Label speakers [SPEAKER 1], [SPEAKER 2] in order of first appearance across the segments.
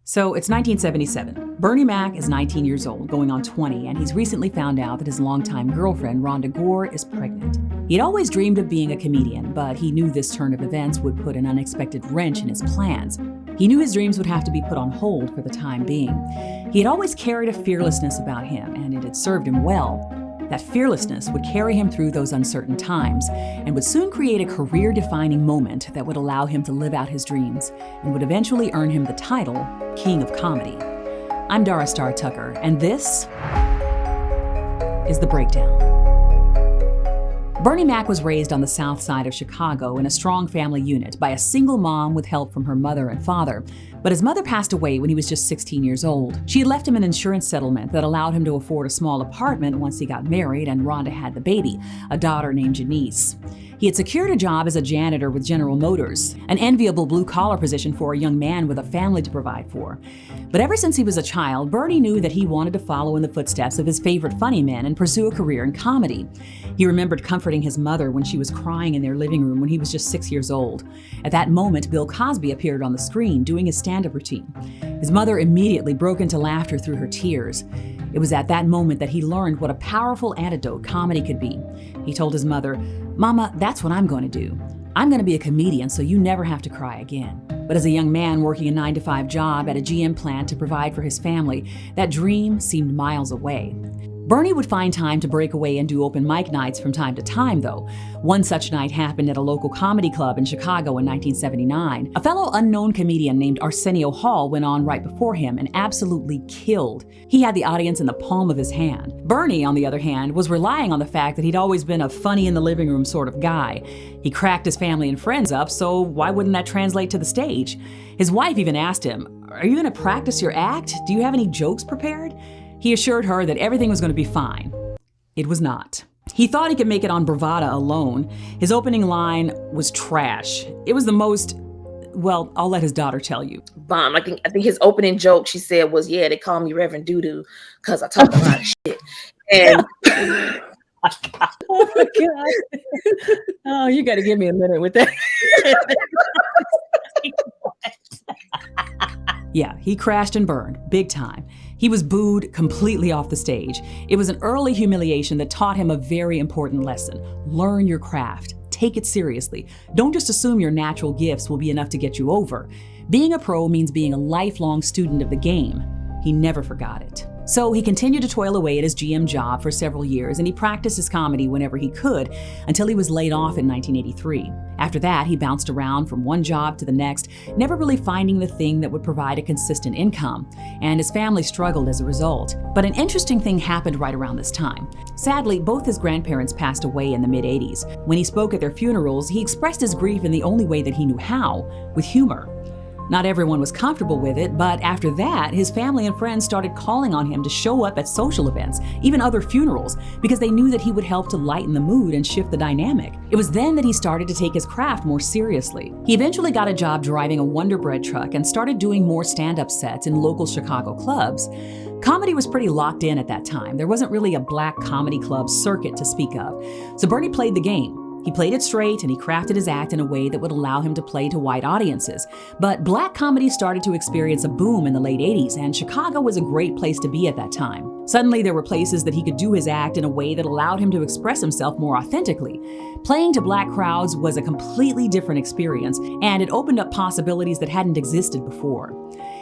[SPEAKER 1] So it's 1977. Bernie Mac is 19 years old, going on 20, and he's recently found out that his longtime girlfriend, Rhonda Gore, is pregnant. He'd always dreamed of being a comedian, but he knew this turn of events would put an unexpected wrench in his plans. He knew his dreams would have to be put on hold for the time being. He had always carried a fearlessness about him, and it had served him well. That fearlessness would carry him through those uncertain times and would soon create a career-defining moment that would allow him to live out his dreams and would eventually earn him the title King of Comedy. I'm Dara Starr Tucker, and this is The Breakdown. Bernie Mac was raised on the south side of Chicago in a strong family unit by a single mom with help from her mother and father. But his mother passed away when he was just 16 years old. She had left him an insurance settlement that allowed him to afford a small apartment once he got married and Rhonda had the baby, a daughter named Janice. He had secured a job as a janitor with General Motors, an enviable blue-collar position for a young man with a family to provide for. But ever since he was a child, Bernie knew that he wanted to follow in the footsteps of his favorite funny men and pursue a career in comedy. He remembered comforting his mother when she was crying in their living room when he was just 6 years old. At that moment, Bill Cosby appeared on the screen doing his stand-up routine. His mother immediately broke into laughter through her tears. It was at that moment that he learned what a powerful antidote comedy could be. He told his mother, "Mama, that's what I'm going to do. I'm going to be a comedian so you never have to cry again." But as a young man working a 9-to-5 job at a GM plant to provide for his family, that dream seemed miles away. Bernie would find time to break away and do open mic nights from time to time, though. One such night happened at a local comedy club in Chicago in 1979. A fellow unknown comedian named Arsenio Hall went on right before him and absolutely killed. He had the audience in the palm of his hand. Bernie, on the other hand, was relying on the fact that he'd always been a funny in the living room sort of guy. He cracked his family and friends up, so why wouldn't that translate to the stage? His wife even asked him, "Are you going to practice your act? Do you have any jokes prepared?" He assured her that everything was going to be fine. It was not. He thought he could make it on bravado alone. His opening line was trash. It was the most, well, I'll let his daughter tell you.
[SPEAKER 2] Bomb. I think his opening joke, she said, was, "Yeah, they call me Reverend Doodoo because I talk a lot of shit." And
[SPEAKER 1] oh my God. Oh, you got to give me a minute with that. Yeah, he crashed and burned, big time. He was booed completely off the stage. It was an early humiliation that taught him a very important lesson. Learn your craft. Take it seriously. Don't just assume your natural gifts will be enough to get you over. Being a pro means being a lifelong student of the game. He never forgot it. So he continued to toil away at his GM job for several years, and he practiced his comedy whenever he could until he was laid off in 1983. After that, he bounced around from one job to the next, never really finding the thing that would provide a consistent income, and his family struggled as a result. But an interesting thing happened right around this time. Sadly, both his grandparents passed away in the mid-'80s. When he spoke at their funerals, he expressed his grief in the only way that he knew how, with humor. Not everyone was comfortable with it, but after that, his family and friends started calling on him to show up at social events, even other funerals, because they knew that he would help to lighten the mood and shift the dynamic. It was then that he started to take his craft more seriously. He eventually got a job driving a Wonder Bread truck and started doing more stand-up sets in local Chicago clubs. Comedy was pretty locked in at that time. There wasn't really a black comedy club circuit to speak of. So Bernie played the game. He played it straight and he crafted his act in a way that would allow him to play to white audiences. But black comedy started to experience a boom in the late 80s, and Chicago was a great place to be at that time. Suddenly, there were places that he could do his act in a way that allowed him to express himself more authentically. Playing to black crowds was a completely different experience, and it opened up possibilities that hadn't existed before.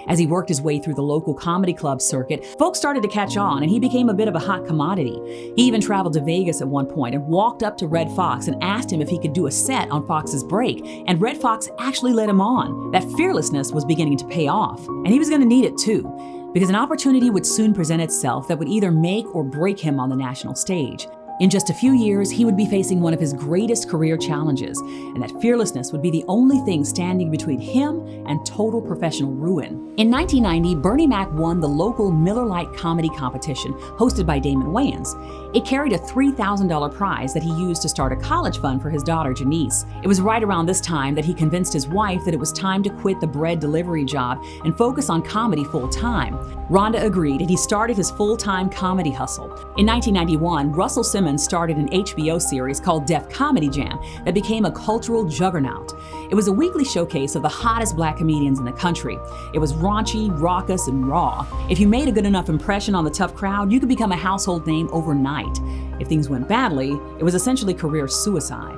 [SPEAKER 1] As he worked his way through the local comedy club circuit, folks started to catch on, and he became a bit of a hot commodity. He even traveled to Vegas at one point and walked up to Redd Foxx and asked him if he could do a set on Fox's break, and Redd Foxx actually let him on. That fearlessness was beginning to pay off, and he was going to need it too, because an opportunity would soon present itself that would either make or break him on the national stage. In just a few years, he would be facing one of his greatest career challenges, and that fearlessness would be the only thing standing between him and total professional ruin. In 1990, Bernie Mac won the local Miller Lite comedy competition hosted by Damon Wayans. It carried a $3,000 prize that he used to start a college fund for his daughter, Janice. It was right around this time that he convinced his wife that it was time to quit the bread delivery job and focus on comedy full time. Rhonda agreed, and he started his full-time comedy hustle. In 1991, Russell Simmons started an HBO series called Def Comedy Jam that became a cultural juggernaut. It was a weekly showcase of the hottest black comedians in the country. It was raunchy, raucous, and raw. If you made a good enough impression on the tough crowd, you could become a household name overnight. If things went badly, it was essentially career suicide.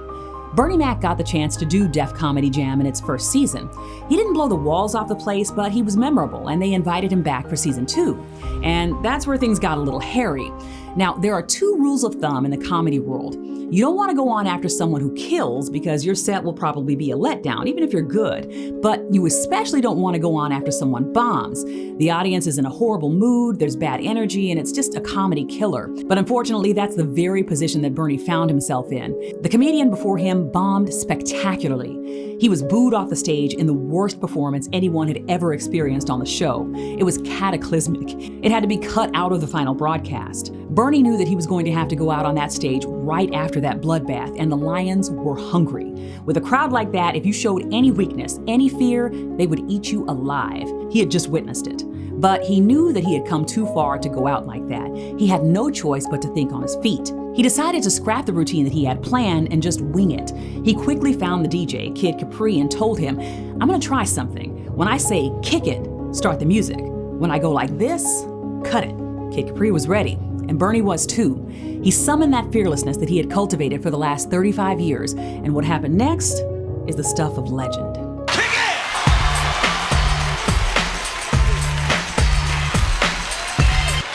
[SPEAKER 1] Bernie Mac got the chance to do Def Comedy Jam in its first season. He didn't blow the walls off the place, but he was memorable, and they invited him back for season 2. And that's where things got a little hairy. Now, there are 2 rules of thumb in the comedy world. You don't want to go on after someone who kills, because your set will probably be a letdown, even if you're good. But you especially don't want to go on after someone bombs. The audience is in a horrible mood, there's bad energy, and it's just a comedy killer. But unfortunately, that's the very position that Bernie found himself in. The comedian before him bombed spectacularly. He was booed off the stage in the worst performance anyone had ever experienced on the show. It was cataclysmic. It had to be cut out of the final broadcast. Bernie knew that he was going to have to go out on that stage right after that bloodbath, and the Lions were hungry. With a crowd like that, if you showed any weakness, any fear, they would eat you alive. He had just witnessed it. But he knew that he had come too far to go out like that. He had no choice but to think on his feet. He decided to scrap the routine that he had planned and just wing it. He quickly found the DJ, Kid Capri, and told him, "I'm gonna try something. When I say kick it, start the music. When I go like this, cut it." Kid Capri was ready, and Bernie was too. He summoned that fearlessness that he had cultivated for the last 35 years, and what happened next is the stuff of legend.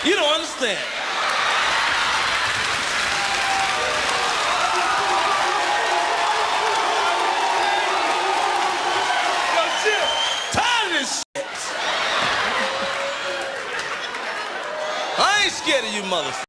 [SPEAKER 3] You don't understand. Yo, Jim, tired of this shit. I ain't scared of you motherfuckers.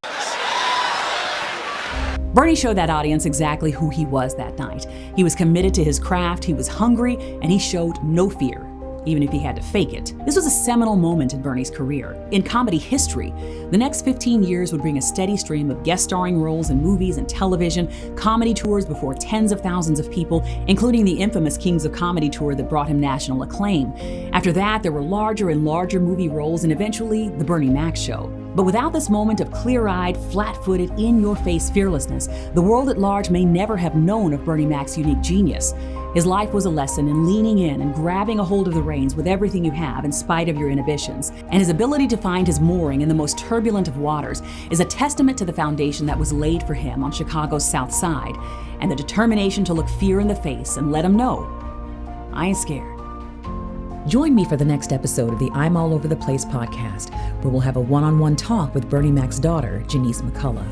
[SPEAKER 1] Bernie showed that audience exactly who he was that night. He was committed to his craft, he was hungry, and he showed no fear, even if he had to fake it. This was a seminal moment in Bernie's career. In comedy history, the next 15 years would bring a steady stream of guest starring roles in movies and television, comedy tours before tens of thousands of people, including the infamous Kings of Comedy tour that brought him national acclaim. After that, there were larger and larger movie roles, and eventually, The Bernie Mac Show. But without this moment of clear-eyed, flat-footed, in-your-face fearlessness, the world at large may never have known of Bernie Mac's unique genius. His life was a lesson in leaning in and grabbing a hold of the reins with everything you have in spite of your inhibitions. And his ability to find his mooring in the most turbulent of waters is a testament to the foundation that was laid for him on Chicago's South Side, and the determination to look fear in the face and let him know, I ain't scared. Join me for the next episode of the I'm All Over the Place podcast, where we'll have a one-on-one talk with Bernie Mac's daughter, Janice McCullough.